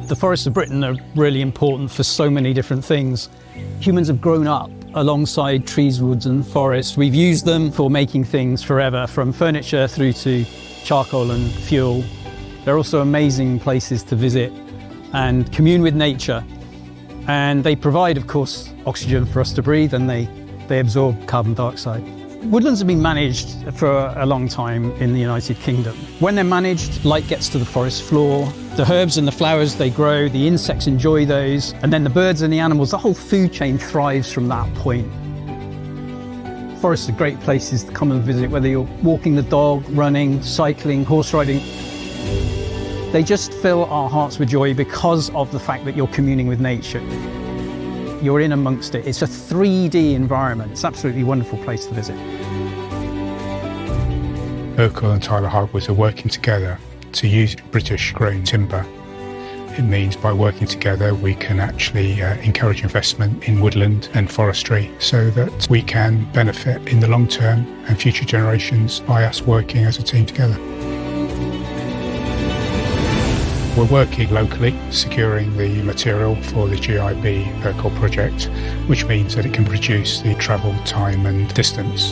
The forests of Britain are really important for so many different things. Humans have grown up alongside trees, woods and forests. We've used them for making things forever, from furniture through to charcoal and fuel. They're also amazing places to visit and commune with nature. And they provide, of course, oxygen for us to breathe, and they absorb carbon dioxide. Woodlands have been managed for a long time in the United Kingdom. When they're managed, light gets to the forest floor, the herbs and the flowers they grow, the insects enjoy those, and then the birds and the animals, the whole food chain thrives from that point. Forests are great places to come and visit, whether you're walking the dog, running, cycling, horse riding. They just fill our hearts with joy because of the fact that you're communing with nature. You're in amongst it. It's a 3D environment. It's an absolutely wonderful place to visit. Ercol and Tyler Hardwoods are working together to use British grown timber. It means by working together we can actually encourage investment in woodland and forestry so that we can benefit in the long term and future generations by us working as a team together. We're working locally, securing the material for the GIB Ercol project, which means that it can reduce the travel time and distance.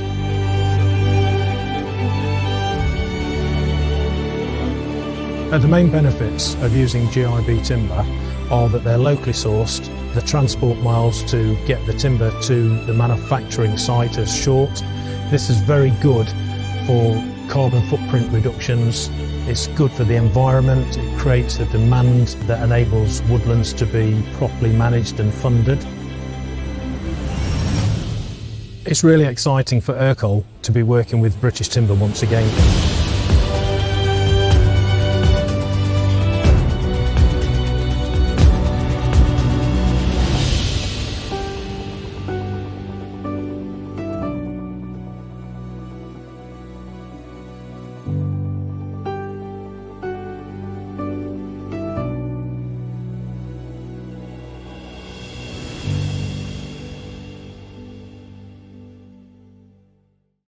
The main benefits of using GIB timber are that they're locally sourced, the transport miles to get the timber to the manufacturing site is short. This is very good for carbon footprint reductions. It's good for the environment. It creates a demand that enables woodlands to be properly managed and funded. It's really exciting for Ercol to be working with British Timber once again.